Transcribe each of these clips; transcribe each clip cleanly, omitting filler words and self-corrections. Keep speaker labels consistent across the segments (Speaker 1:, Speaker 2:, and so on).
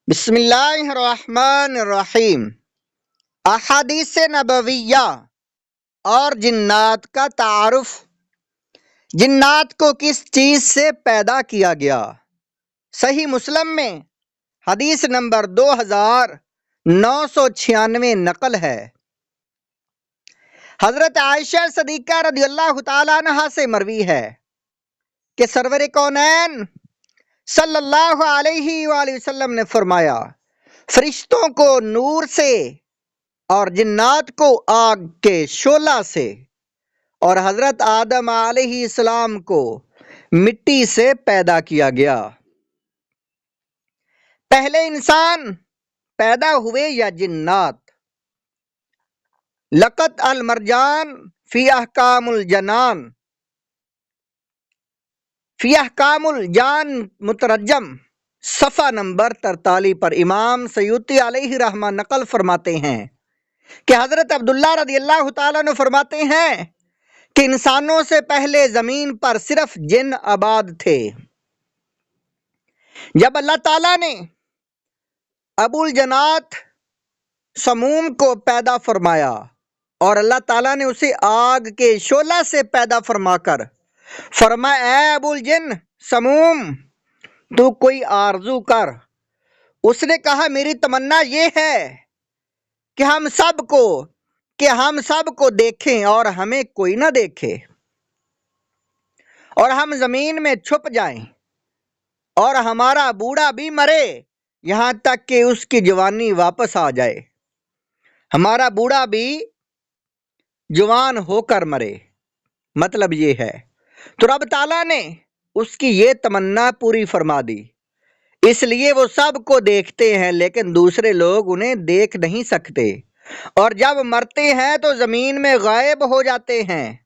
Speaker 1: بسم اللہ الرحمن الرحیم۔ احادیث نبویہ اور جنات کا تعارف۔ جنات کو کس چیز سے پیدا کیا گیا؟ صحیح مسلم میں حدیث نمبر 2996 نقل ہے۔ حضرت عائشہ صدیقہ رضی اللہ تعالیٰ عنہا سے مروی ہے کہ سرور کونین صلی اللہ علیہ وآلہ وسلم نے فرمایا، فرشتوں کو نور سے اور جنات کو آگ کے شعلہ سے، اور حضرت آدم علیہ السلام کو مٹی سے پیدا کیا گیا۔ پہلے انسان پیدا ہوئے یا جنات؟ لقط المرجان فی احکام الجنان فی احکام الجان مترجم صفحہ نمبر 43 پر امام سیوطی علیہ رحمہ نقل فرماتے ہیں کہ حضرت عبداللہ رضی اللہ تعالیٰ عنہ فرماتے ہیں کہ انسانوں سے پہلے زمین پر صرف جن آباد تھے۔ جب اللہ تعالیٰ نے ابو الجنات سموم کو پیدا فرمایا اور اللہ تعالیٰ نے اسے آگ کے شعلہ سے پیدا فرما کر فرمایا، اے ابو الجن سموم، تو کوئی آرزو کر۔ اس نے کہا، میری تمنا یہ ہے کہ ہم سب کو دیکھیں اور ہمیں کوئی نہ دیکھے، اور ہم زمین میں چھپ جائیں، اور ہمارا بوڑھا بھی مرے یہاں تک کہ اس کی جوانی واپس آ جائے۔ ہمارا بوڑھا بھی جوان ہو کر مرے، مطلب یہ ہے۔ تو رب تعالیٰ نے اس کی یہ تمنا پوری فرما دی، اس لیے وہ سب کو دیکھتے ہیں لیکن دوسرے لوگ انہیں دیکھ نہیں سکتے، اور جب مرتے ہیں تو زمین میں غائب ہو جاتے ہیں،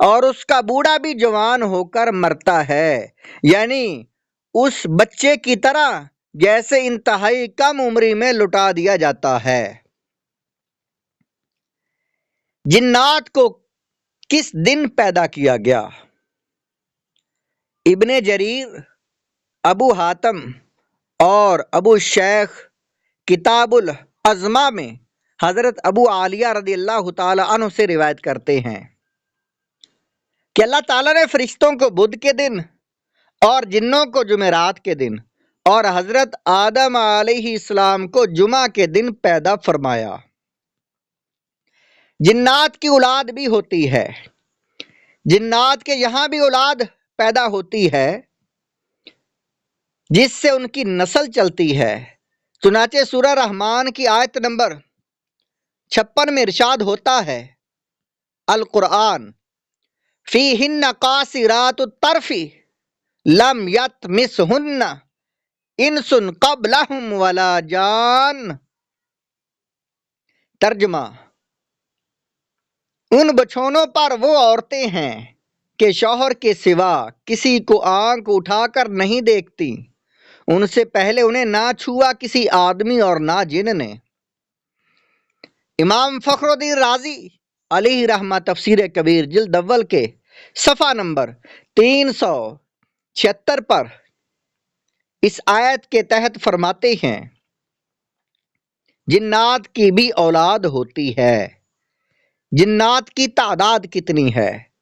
Speaker 1: اور اس کا بوڑھا بھی جوان ہو کر مرتا ہے، یعنی اس بچے کی طرح جیسے انتہائی کم عمری میں لٹا دیا جاتا ہے۔ جنات کو کس دن پیدا کیا گیا؟ ابن جریر، ابو حاتم اور ابو شیخ کتاب العظمہ میں حضرت ابو عالیہ رضی اللہ تعالی عنہ سے روایت کرتے ہیں کہ اللہ تعالیٰ نے فرشتوں کو بدھ کے دن اور جنوں کو جمعرات کے دن اور حضرت آدم علیہ السلام کو جمعہ کے دن پیدا فرمایا۔ جنات کی اولاد بھی ہوتی ہے، جنات کے یہاں بھی اولاد پیدا ہوتی ہے جس سے ان کی نسل چلتی ہے۔ چنانچہ سورہ رحمان کی آیت نمبر 56 میں ارشاد ہوتا ہے، القرآن فیہن قاصرات الطرف لم یطمثہن انس قبلہم ولا جان۔ ترجمہ، ان بچھونوں پر وہ عورتیں ہیں کہ شوہر کے سوا کسی کو آنکھ اٹھا کر نہیں دیکھتی، ان سے پہلے انہیں نہ چھوا کسی آدمی اور نہ جن نے۔ امام فخر الدین رازی علیہ رحمہ تفسیر کبیر جلد اول کے صفحہ نمبر 376 پر اس آیت کے تحت فرماتے ہیں، جنات کی بھی اولاد ہوتی ہے۔ جنات کی تعداد کتنی ہے؟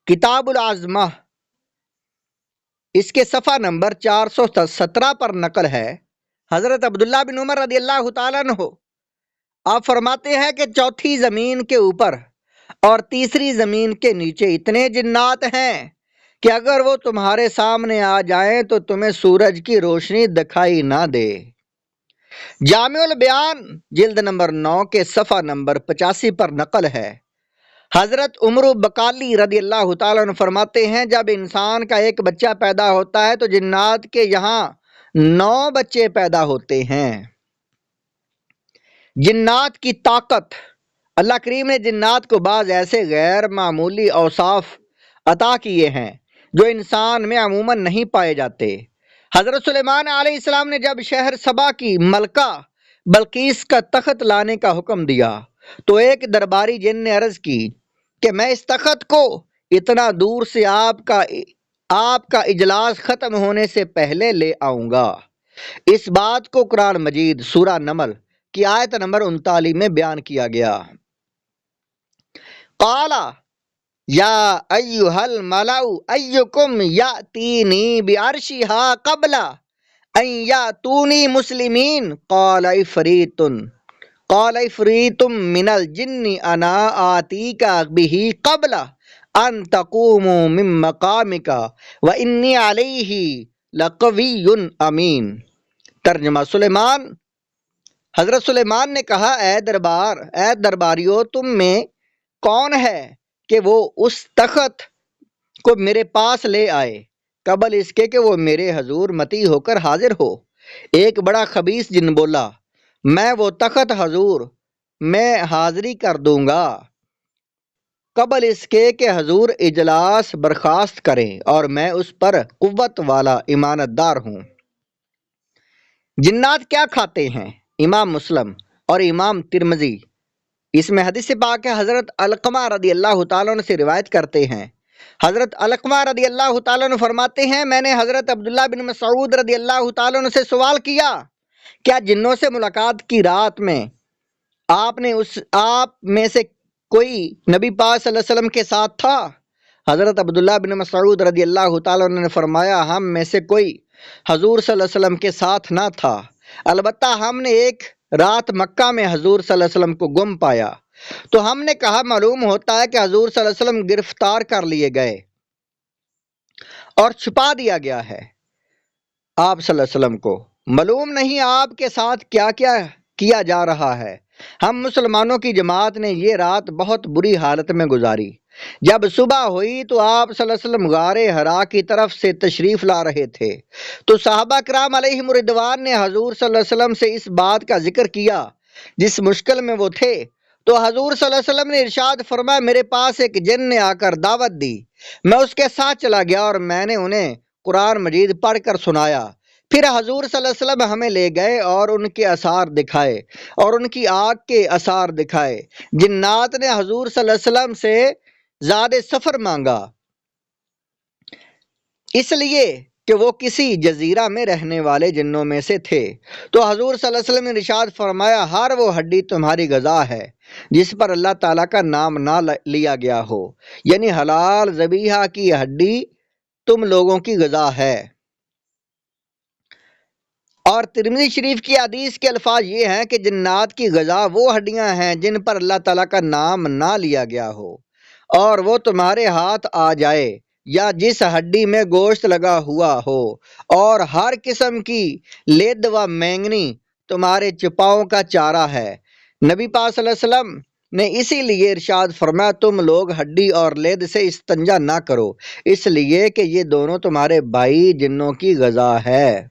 Speaker 1: کتاب العظمہ اس کے صفحہ نمبر 417 پر نقل ہے۔ حضرت عبداللہ بن عمر رضی اللہ تعالیٰ عنہ آپ فرماتے ہیں کہ چوتھی زمین کے اوپر اور تیسری زمین کے نیچے اتنے جنات ہیں کہ اگر وہ تمہارے سامنے آ جائیں تو تمہیں سورج کی روشنی دکھائی نہ دے۔ جامع البیان جلد نمبر 9 کے صفحہ نمبر 85 پر نقل ہے۔ حضرت عمر بقالی رضی اللہ تعالیٰ عنہ فرماتے ہیں، جب انسان کا ایک بچہ پیدا ہوتا ہے تو جنات کے یہاں 9 بچے پیدا ہوتے ہیں۔ جنات کی طاقت۔ اللہ کریم نے جنات کو بعض ایسے غیر معمولی اوصاف عطا کیے ہیں جو انسان میں عموماً نہیں پائے جاتے۔ حضرت سلیمان علیہ السلام نے جب شہر سبا کی ملکہ بلقیس کا تخت لانے کا حکم دیا تو ایک درباری جن نے عرض کی کہ میں اس تخت کو اتنا دور سے آپ کا اجلاس ختم ہونے سے پہلے لے آؤں گا۔ اس بات کو قرآن مجید سورہ نمل کی آیت نمبر 39 میں بیان کیا گیا۔ قال یا ایھا الملأ ایکم یاتینی بعرشھا قبل ان یاتونی مسلمین قال عفریت من الجن انا آتیک بہ قبل ان تقوم من مقامک وانی علیہ لقوی امین۔ ترجمہ حضرت سلیمان نے کہا، اے درباریو، تم میں کون ہے کہ وہ اس تخت کو میرے پاس لے آئے قبل اس کے کہ وہ میرے حضور متی ہو کر حاضر ہو۔ ایک بڑا خبیث جن بولا، میں وہ تخت حضور میں حاضری کر دوں گا قبل اس کے کہ حضور اجلاس برخاست کریں، اور میں اس پر قوت والا امانت دار ہوں۔ جنات کیا کھاتے ہیں؟ امام مسلم اور امام ترمذی اس میں حدیث پاک ہے، حضرت علقمہ رضی اللہ تعالیٰ عنہ سے روایت کرتے ہیں۔ حضرت علقمہ رضی اللہ تعالیٰ عنہ فرماتے ہیں، میں نے حضرت عبداللہ بن مسعود رضی اللہ تعالیٰ عنہ سے سوال کیا، کیا جنوں سے ملاقات کی رات میں آپ میں سے کوئی نبی پاک صلی اللہ علیہ وسلم کے ساتھ تھا؟ حضرت عبداللہ بن مسعود رضی اللہ تعالیٰ عنہ نے فرمایا، ہم میں سے کوئی حضور صلی اللہ علیہ وسلم کے ساتھ نہ تھا، البتہ ہم نے ایک رات مکہ میں حضور صلی اللہ علیہ وسلم کو گم پایا، تو ہم نے کہا معلوم ہوتا ہے کہ حضور صلی اللہ علیہ وسلم گرفتار کر لیے گئے اور چھپا دیا گیا ہے۔ آپ صلی اللہ علیہ وسلم کو معلوم نہیں آپ کے ساتھ کیا کیا جا رہا ہے۔ ہم مسلمانوں کی جماعت نے یہ رات بہت بری حالت میں گزاری۔ جب صبح ہوئی تو آپ صلی اللہ علیہ وسلم غار حرا کی طرف سے تشریف لا رہے تھے، تو صحابہ کرام علیہم رضوان نے حضور صلی اللہ علیہ وسلم سے اس بات کا ذکر کیا جس مشکل میں وہ تھے، تو حضور صلی اللہ علیہ وسلم نے ارشاد فرمایا، میرے پاس ایک جن نے آ کر دعوت دی، میں اس کے ساتھ چلا گیا اور میں نے انہیں قرآن مجید پڑھ کر سنایا۔ پھر حضور صلی اللہ علیہ وسلم ہمیں لے گئے اور ان کے آثار دکھائے اور ان کی آگ کے آثار دکھائے۔ جنات نے حضور صلی اللہ علیہ وسلم سے زاد سفر مانگا، اس لیے کہ وہ کسی جزیرہ میں رہنے والے جنوں میں سے تھے، تو حضور صلی اللہ علیہ وسلم نے ارشاد فرمایا، ہر وہ ہڈی تمہاری غذا ہے جس پر اللہ تعالیٰ کا نام نہ لیا گیا ہو، یعنی حلال ذبیحہ کی ہڈی تم لوگوں کی غذا ہے۔ اور ترمذی شریف کی حدیث کے الفاظ یہ ہیں کہ جنات کی غذا وہ ہڈیاں ہیں جن پر اللہ تعالیٰ کا نام نہ لیا گیا ہو، اور وہ تمہارے ہاتھ آ جائے، یا جس ہڈی میں گوشت لگا ہوا ہو، اور ہر قسم کی لد و مینگنی تمہارے چپاؤں کا چارہ ہے۔ نبی پاک صلی اللہ علیہ وسلم نے اسی لیے ارشاد فرمایا، تم لوگ ہڈی اور لد سے استنجا نہ کرو، اس لیے کہ یہ دونوں تمہارے بھائی جنوں کی غذا ہے۔